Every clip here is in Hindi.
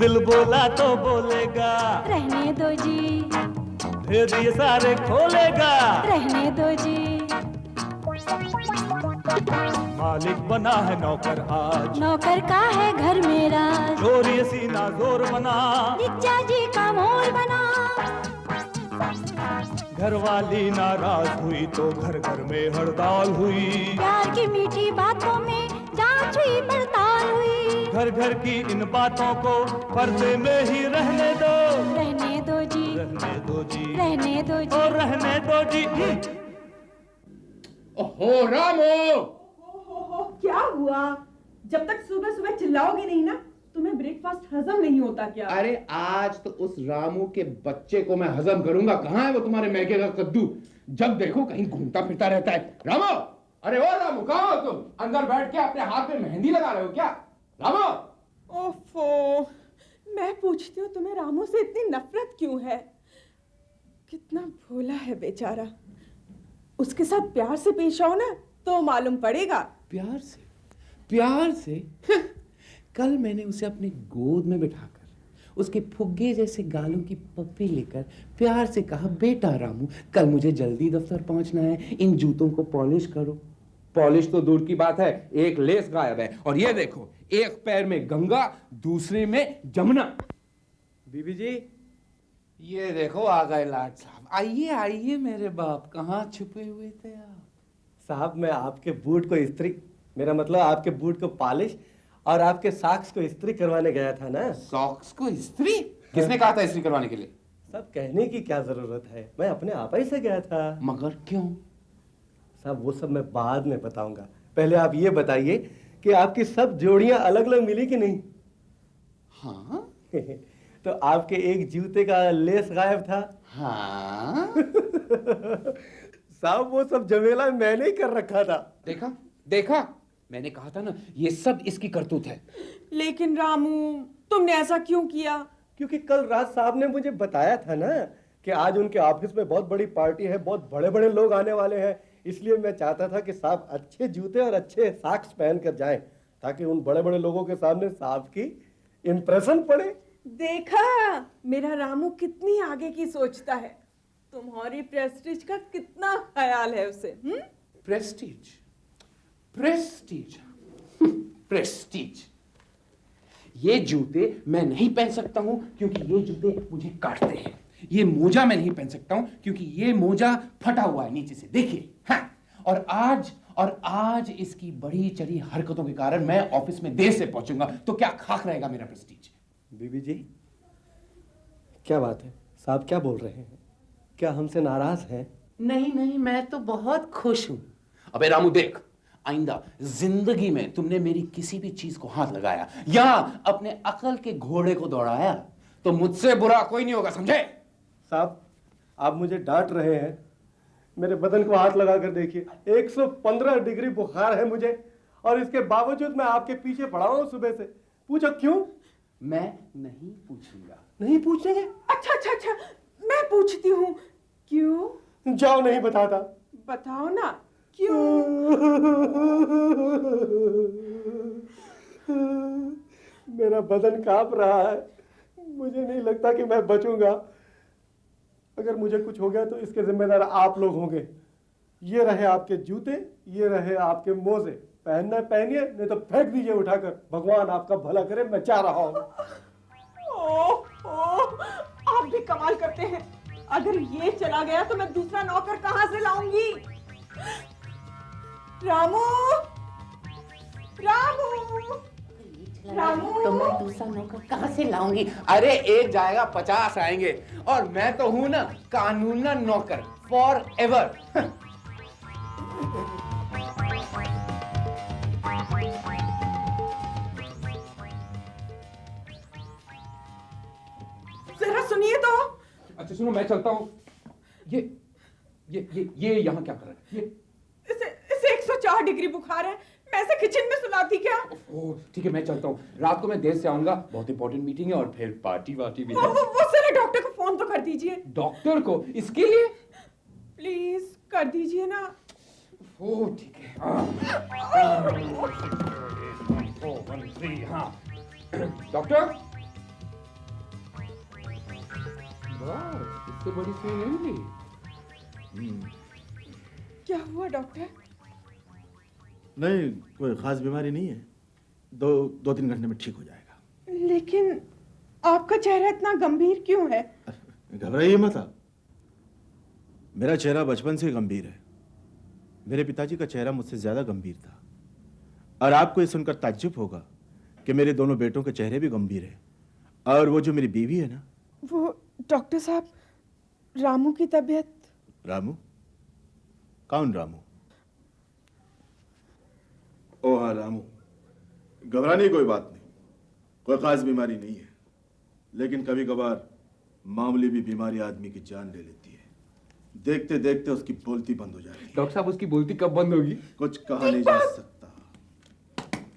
दिल बोला तो बोलेगा, रहने दो जी, फिर ये सारे खोलेगा, रहने दो जी। मालिक बना है नौकर आज, नौकर का है घर मेरा, जोर ये सीना जोर बना, जिज्जा जी का मोर बना। घर वाली नाराज हुई तो घर घर में हड़ताल हुई, प्यार की मीठी बातों में जांच हुई पड़ताल हुई। घर घर की इन बातों को पर्दे में ही रहने दो, रहने दो जी, रहने दो जी, रहने दो जी, और रहने दो जी। ओहो रामो, क्या हुआ? जब तक सुबह सुबह चिल्लाओगे नहीं ना, तुम्हें ब्रेकफास्ट हजम नहीं होता क्या? अरे आज तो उस रामू के बच्चे को मैं हजम करूंगा। कहाँ है वो तुम्हारे मैके का कद्दू? जब देखो कहीं घूमता फिरता रहता है। रामो, अरे ओ रामू, कहाँ हो तुम? अंदर बैठ के अपने हाथ में मेहंदी लगा रहे हो क्या? रामो! ओफो, मैं पूछती हूँ तुम्हें रामू से इतनी नफरत क्यों है? कितना भोला है बेचारा। उसके साथ प्यार से पेश आओ ना तो मालूम पड़ेगा। प्यार से? प्यार से? कल मैंने उसे अपने गोद में बिठाकर उसके फुग्गे जैसे गालों की पप्पी लेकर प्यार से कहा, बेटा रामू, कल मुझे जल्दी दफ्तर पहुंचना है, इन जूतों को पॉलिश करो। पॉलिश तो दूर की बात है, एक लेस गायब है। और ये देखो, एक पैर में गंगा, दूसरे में जमुना। बीबी जी, ये देखो आ गए लाट साहब। आइए आइए मेरे बाप, कहाँ छुपे हुए थे आप? साहब मैं आपके बूट को इस्त्री, मेरा मतलब आपके बूट को पॉलिश और आपके सॉक्स को इस्त्री करवाने गया था ना। सॉक्स को इस्त्री? किसने कहा था इस्त्री करवाने के लिए? साहब कहने की क्या जरूरत है, मैं अपने आप ही से गया था। मगर क्यों? साहब वो सब मैं बाद में बताऊंगा, पहले आप ये बताइए कि आपकी सब जोड़ियां अलग अलग मिली कि नहीं? हाँ। तो आपके एक जूते का लेस गायब था। हाँ। साहब वो सब झमेला मैंने ही कर रखा था। देखा देखा, मैंने कहा था ना, ये सब इसकी करतूत है। लेकिन रामू, तुमने ऐसा क्यों किया? क्योंकि कल रात साहब ने मुझे बताया था ना कि आज उनके ऑफिस में बहुत बड़ी पार्टी है, बहुत बड़े बड़े लोग आने वाले हैं, इसलिए मैं चाहता था कि साहब अच्छे जूते और अच्छे सॉक्स पहन कर जाएं, ताकि उन बड़े बड़े लोगों के सामने साहब की इंप्रेशन पड़े। देखा मेरा रामू कितनी आगे की सोचता है। तुम्हारी प्रेस्टीज का कितना ख्याल है उसे। Prestige, Prestige, Prestige. ये जूते मैं नहीं पहन सकता हूं क्योंकि ये जूते मुझे काटते हैं। ये मोजा मैं नहीं पहन सकता हूं क्योंकि ये मोजा फटा हुआ है नीचे से, देखिए। हाँ, और आज इसकी बड़ी चढ़ी हरकतों के कारण मैं ऑफिस में देर से पहुंचूंगा, तो क्या खाक रहेगा मेरा प्रेस्टीज? बीबी जी, क्या बात है? साहब क्या बोल रहे हैं? क्या हमसे नाराज हैं? नहीं नहीं, मैं तो बहुत खुश हूं। अबे रामू देख, आइंदा जिंदगी में तुमने मेरी किसी भी चीज को हाथ लगाया या अपने अकल के घोड़े को दौड़ाया तो मुझसे बुरा कोई नहीं होगा, समझे? साहब आप मुझे डांट रहे हैं, मेरे बदन को हाथ लगा कर देखिए, 115 डिग्री बुखार है मुझे, और इसके बावजूद मैं आपके पीछे पड़ा हूं सुबह से। पूछो क्यों? मैं नहीं पूछूंगा। नहीं पूछेंगे? अच्छा अच्छा अच्छा, मैं पूछती हूँ, क्यों? जाओ, नहीं बताता। बताओ ना, क्यों? मेरा बदन कांप रहा है, मुझे नहीं लगता कि मैं बचूंगा। अगर मुझे कुछ हो गया तो इसके जिम्मेदार आप लोग होंगे। ये रहे आपके जूते, ये रहे आपके मोजे, पहनना पहनिए, नहीं तो फेंक दीजिए उठाकर। भगवान आपका भला करे, मैं चाह रहा हूँ। आप भी कमाल करते हैं। अगर ये चला गया तो मैं दूसरा नौकर कहाँ से लाऊंगी? रामू, रामू, रामू, तो मैं दूसरा नौकर कहाँ से लाऊंगी? अरे एक जाएगा 50 आएंगे, और मैं तो हूं ना कानूनन नौकर फॉर एवर। जरा सुनिए तो। अच्छा सुनो, मैं चलता हूँ। ये यहाँ क्या कर रहा है? इसे 104 डिग्री बुखार है, मैं इसे किचन में सुलाती क्या? ओह ठीक है, मैं चलता हूँ। रात को मैं देर से आऊंगा, बहुत इंपॉर्टेंट मीटिंग है, और फिर पार्टी वार्टी भी है। वो सारे डॉक्टर को फोन तो कर दीजिए। डॉक्टर को? इसके लिए? प्लीज कर दीजिए ना। ओह ठीक है। डॉक्टर, बस इससे बड़ी सुई नहीं मिली। क्या हुआ डॉक्टर? नहीं, कोई खास बीमारी नहीं है। दो तीन घंटे में ठीक हो जाएगा। लेकिन आपका चेहरा इतना गंभीर क्यों है? घबराइए मत आप। मेरा चेहरा बचपन से गंभीर है। मेरे पिताजी का चेहरा मुझसे ज्यादा गंभीर था। और आपको ये सुनकर ताज्जुब होगा कि मेरे दोनों बेटों के चेहरे भी गंभीर है। और वो जो मेरी बीवी है ना, वो डॉक्टर साहब, रामू की तबीयत। रामू? कौन रामू? ओ हाँ, रामू। घबराने की कोई बात नहीं, कोई खास बीमारी नहीं है। लेकिन कभी कभार मामूली भी बीमारी आदमी की जान ले लेती है। देखते देखते उसकी बोलती बंद हो जाती है। डॉक्टर साहब, उसकी बोलती कब बंद होगी? कुछ कहा नहीं जा सकता।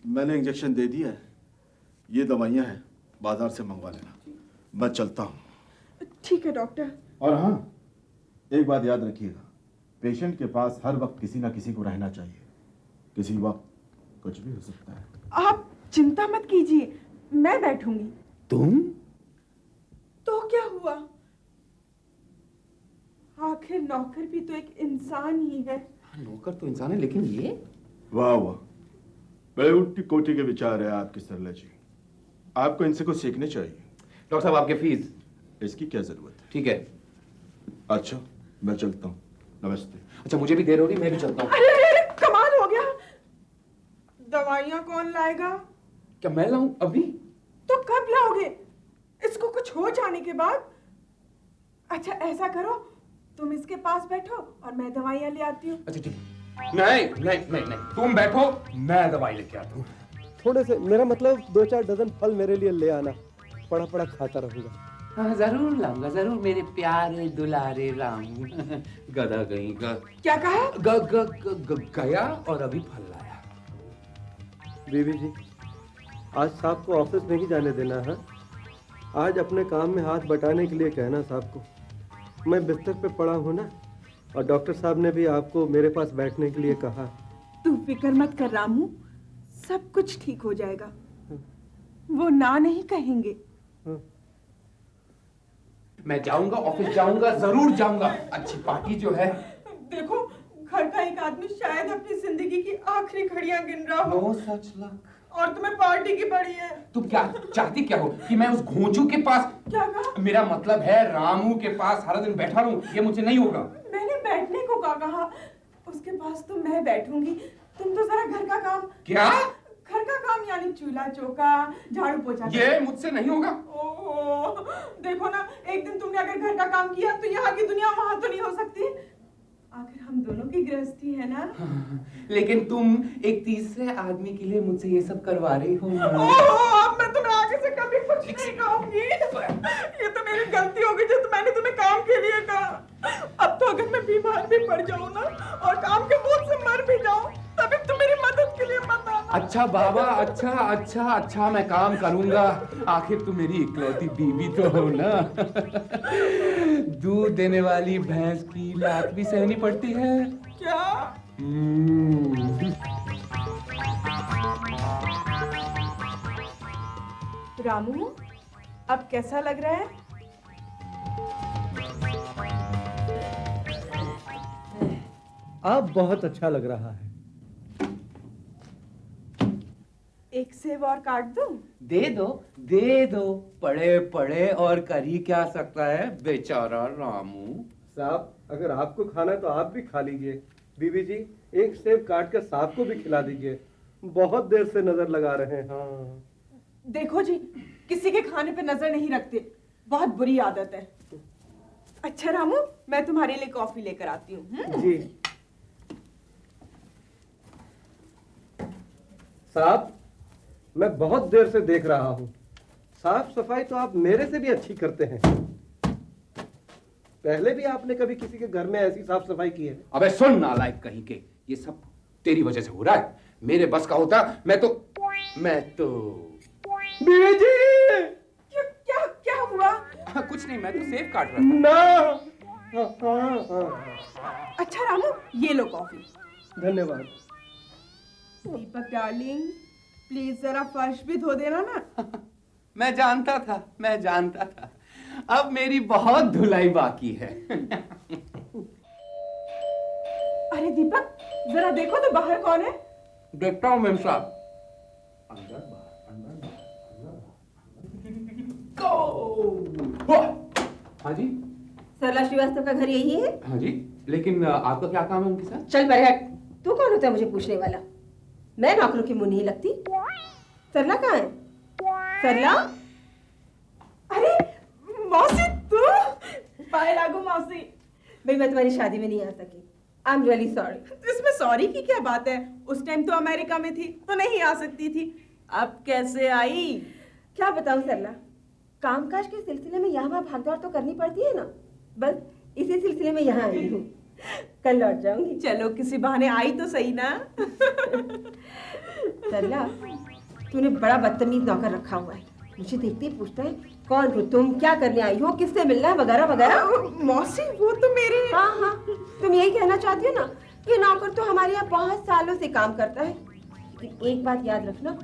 मैंने इंजेक्शन दे दिया है। ये दवाइयां हैं, बाजार से मंगवा लेना। मैं चलता हूँ। ठीक है डॉक्टर। और हाँ, एक बात याद रखिएगा, पेशेंट के पास हर वक्त किसी ना किसी को रहना चाहिए। किसी वक्त कुछ भी हो सकता है। आप चिंता मत कीजिए, मैं बैठूंगी। तुम? तो क्या हुआ? आखिर नौकर भी तो एक इंसान ही है। नौकर तो इंसान है, लेकिन ये? वाह वाह, बड़े उठी कोटि के विचार है आपके सरला जी। आपको इनसे कुछ सीखने चाहिए। डॉक्टर साहब, आपके फीस? इसकी क्या जरूरत है? ठीक है। अच्छा, मैं चलता हूँ। नमस्ते। अच्छा, मुझे भी देर हो रही, मैं भी चलता हूँ। अरे कमाल हो गया। दवाइयाँ कौन लाएगा? क्या मैं लाऊं अभी? तो कब लाओगे? इसको कुछ हो जाने के बाद। अच्छा ऐसा करो, तुम इसके पास बैठो और मैं दवाइयाँ ले आती हूँ। अच्छा ठीक है। नहीं नहीं नहीं नहीं, तुम बैठो, मैं दवाई लेके आता हूँ। थोड़े से, मेरा मतलब 2-4 डजन फल मेरे लिए ले आना। पड़ा पड़ा खाता रहूंगा। हाँ, जरूर लाऊंगा, जरूर मेरे प्यारे दुलारे रामू। गधा कहीं का। क्या कहा? गया और अभी फल लाया। बीवी जी, आज साहब को ऑफिस नहीं जाने देना है। आज अपने काम में हाथ बटाने के लिए कहना साहब को। मैं बिस्तर पे पड़ा हूँ ना, और डॉक्टर साहब ने भी आपको मेरे पास बैठने के लिए कहा। तू फिक्र मत कर रामू, सब कुछ ठीक हो जाएगा। वो ना नहीं कहेंगे। मैं जाऊंगा, ऑफिस जाऊंगा, जरूर जाऊंगा। अच्छी पार्टी जो है। देखो, घर का एक आदमी शायद अपनी जिंदगी की आखिरी घड़ियां गिन रहा हो। No such luck. और तुम्हें पार्टी की पड़ी है। तुम क्या चाहती क्या हो? कि मैं उस घोंचू के पास? क्या कहा? मेरा मतलब है रामू के पास सारा दिन बैठा रहूं, ये मुझे नहीं होगा। मैंने बैठने को कहा। उसके पास तो मैं बैठूंगी। तुम तो जरा घर का काम। क्या? घर का काम यानी चूल्हा चौका, झाड़ू पोछा। ये मुझसे नहीं होगा। ओह, देखो ना, एक दिन तुमने अगर घर का काम किया तो यहाँ की दुनिया वहां तो नहीं हो सकती। आखिर हम दोनों की गृहस्थी है ना। लेकिन तुम एक तीसरे आदमी के लिए मुझसे ये सब करवा रही हो। अब मैं तुम्हें आगे से कभी कुछ नहीं कहूंगी। ये तो मेरी गलती हो गई जो मैंने तुम्हें काम के लिए कहा। अब तो अगर मैं बीमार भी पड़ जाऊं ना और काम के बोझ से मर भी जाऊं, तभी तुम मेरी मदद के लिए मत आना। अच्छा बाबा, अच्छा, मैं काम करूंगा। आखिर तुम मेरी इकलौती बीवी तो हो ना। दूध देने वाली भैंस की लात भी सहनी पड़ती है। क्या? रामू, अब कैसा लग रहा है? आप बहुत अच्छा लग रहा है। एक सेब और काट दूं? दे दो। पड़े पड़े और कर ही क्या सकता है बेचारा रामू। साहब, अगर आपको खाना है तो आप भी खा लीजिए। बीवी जी, एक सेब काट कर साहब को भी खिला दीजिए। बहुत देर से नजर लगा रहे हैं। हाँ। देखो जी, किसी के खाने पे नजर नहीं रखते, बहुत बुरी आदत है। अच्छा रामू, मैं तुम्हारे लिए कॉफी लेकर आती हूँ। जी। साहब, मैं बहुत देर से देख रहा हूँ, साफ सफाई तो आप मेरे से भी अच्छी करते हैं। पहले भी आपने कभी किसी के घर में ऐसी साफ सफाई की है? अबे सुन नालायक कहीं के, ये सब तेरी वजह से हो रहा है। मेरे बस का होता मैं तो बीवी जी! क्या हुआ? कुछ नहीं, मैं तो सेब काट रहा था। ना। हाँ। अच्छा रामू, ये लो कॉफी। धन्यवाद। दीपक डार्लिंग, प्लीज जरा फर्श भी धो देना ना। मैं जानता था। अब मेरी बहुत धुलाई बाकी है। अरे दीपक, जरा देखो तो बाहर कौन है। देखता हूँ मेम साहब। अंदर बाहर, अंदर बाहर। हाँ जी। सरला श्रीवास्तव का घर यही है? हाँ जी, लेकिन आपका क्या काम है उनके साथ? चल परे हट। तू कौन होता है मुझे पूछने वाला? मैं नौकरों की मुंह नहीं लगती। सरला कहाँ है? सरला? अरे मौसी, तू? पाए लागू मौसी। भाई मैं तुम्हारी शादी में नहीं आ सकी। I am really sorry. तो इसमें सॉरी की क्या बात है? उस टाइम तो अमेरिका में थी तो नहीं आ सकती थी, अब कैसे आई? क्या बताऊं सरला, कामकाज के सिलसिले में यहाँ वहाँ भागदौड़ तो करनी पड़ती है ना, बस इसी सिलसिले में यहाँ आई हूँ। कल लौट जाऊंगी। चलो किसी बहाने आई तो सही ना। सरला, तूने बड़ा बदतमीज नौकर रखा हुआ है। मुझे देखते ही पूछता है कौन हो तुम, क्या करने आई हो, किससे मिलना है, वगैरह वगैरह। मौसी वो तो मेरे। हाँ हाँ, तुम यही कहना चाहती हो ना, ये नौकर तो हमारे यहाँ बहुत सालों से काम करता है। लेकिन एक बात याद रखना,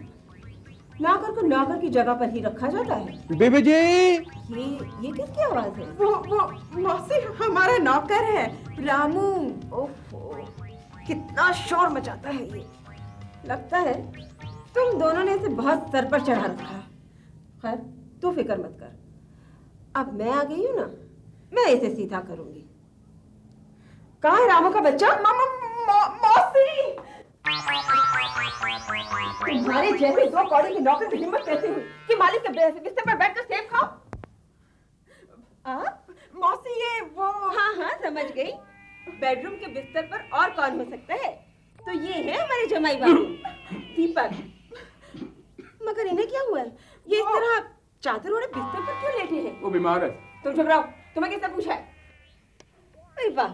नौकर को नौकर की जगह पर ही रखा जाता है। बेबी जी। ये किसकी आवाज है? वो मौसी हमारा नौकर है रामू। ओफो, कितना शोर मचाता है ये। लगता है तुम दोनों ने इसे बहुत सर पर चढ़ा रखा है। खैर तू फिक्र मत कर, अब मैं आ गई हूँ ना, मैं इसे सीधा करूंगी। कहाँ है रामू का बच्चा? मौसी, तुम्हारे जैसे दो कौड़ी की नौकर की हिम्मत कैसे हुई कि मालिक के बिस्तर पर बैठकर सेब खाओ? मौसी ये वो। हाँ हाँ समझ गई, बेडरूम के बिस्तर पर और कौन हो सकता है? तो ये है हमारे जमाई बाबू दीपक। मगर इन्हें क्या हुआ है? ये इस तरह चादर ओढ़े बिस्तर पर क्यों लेटे हैं? वो बीमार है। तुम चुप रहो, तुम्हें किसने पूछा है? अरे वाह,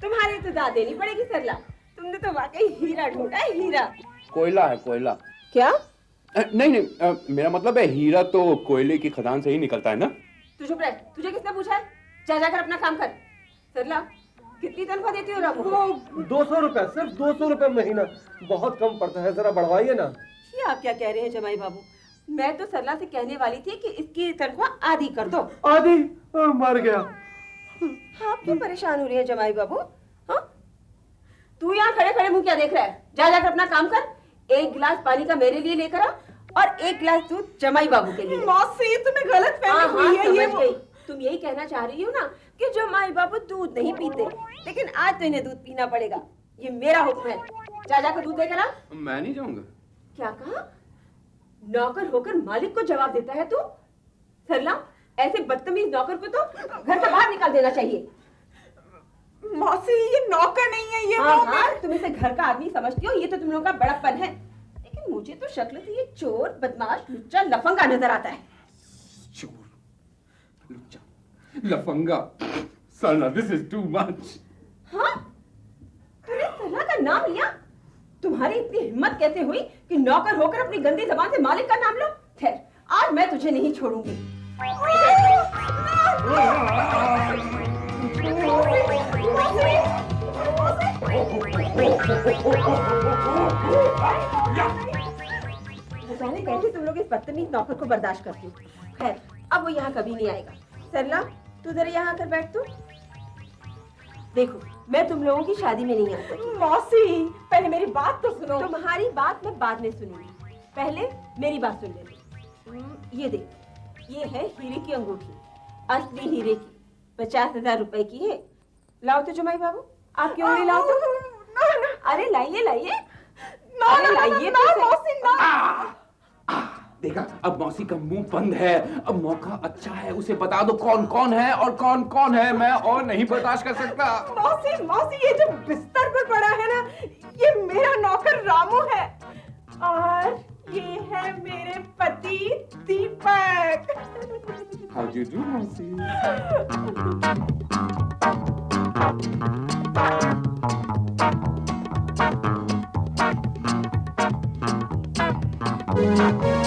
तुम्हारी तो दाद देनी पड़ेगी सरला, तुमने तो वाकई हीरा ढूंढा है, हीरा। कोयला है, कोयला। क्या? नहीं नहीं, मेरा मतलब है हीरा तो कोयले की खदान से ही निकलता है ना। तू चुप रह, तुझे किसने पूछा है? जा जाकर अपना काम कर। सरला, कितनी तनख्वाह देती हो रामू? वो 200 रुपए, सिर्फ 200 रुपए महीना, बहुत कम पड़ता है, जरा बढ़वाइए ना। ये आप क्या कह रहे हैं जमाई बाबू? मैं तो सरला से कहने वाली थी कि इसकी तनख्वाह आधी कर दो। आधी? मर गया। आप क्यों परेशान हो रही है जमाई बाबू? हाँ? तू यहाँ खड़े खड़े मुंह क्या देख रहा है? जा जाकर अपना काम कर। एक गिलास पानी का मेरे लिए लेकर आ और एक गिलास दूध जमाई बाबू के लिए। मौसी तुम्हें गलत फहमी हुई है। ये समझ गई। तुम यही कहना चाह रही हो ना कि जमाई बाबू दूध नहीं पीते, लेकिन आज तो इन्हें दूध पीना पड़ेगा। ये मेरा हुक्म है। जा जाकर दूध लेकर आ। मैं नहीं जाऊंगा। क्या कहा? नौकर होकर मालिक को जवाब देता है तू? सरला, ऐसे बदतमीज नौकर को तो घर से बाहर निकाल देना चाहिए। मौसी ये नौकर नहीं है, ये हाँ, तुम इसे घर का आदमी समझती हो, ये तो तुम लोगों का बड़प्पन है। लेकिन मुझे तो शक्ल से ये चोर, बदमाश, लुच्चा, लफंगा नजर आता है। चोर, लुच्चा, लफंगा, सरला, this is too much। हाँ? तूने सरला का नाम लिया? तुम्हारी इतनी हिम्मत कैसे हुई कि नौकर होकर अपनी गंदी जबान से मालिक का नाम लो? खैर, आज मैं तुझे नहीं छोड़ूंगी। जाने कैसे तुम लोग इस बदतमीज नौकर को बर्दाश्त करती हो। खैर, अब वो यहाँ कभी नहीं आएगा। सरला, तू जरा यहाँ आकर बैठ। तू देखो, मैं तुम लोगों की शादी में नहीं आ सकी। मौसी पहले मेरी बात तो सुनो। तुम्हारी बात मैं बाद में सुनूंगी, पहले मेरी बात सुन ले। ये देख, ये है हीरे की अंगूठी, असली हीरे की, 50,000 रुपए की है। लाओ तो जमाई बाबू, आप क्यों नहीं लाओ तो? अरे लाइए लाइए, अरे लाइए मौसी ना। देखा, अब मौसी का मुंह बंद है। अब मौका अच्छा है, उसे बता दो कौन कौन है और कौन कौन है। मैं और नहीं बर्दाश्त कर सकता। मौसी ये जो बिस्तर पर पड़ा है ना, ये मेरा नौकर रामू है और ये है मेरे पति दीपक। How do you do, मौसी? Thank you.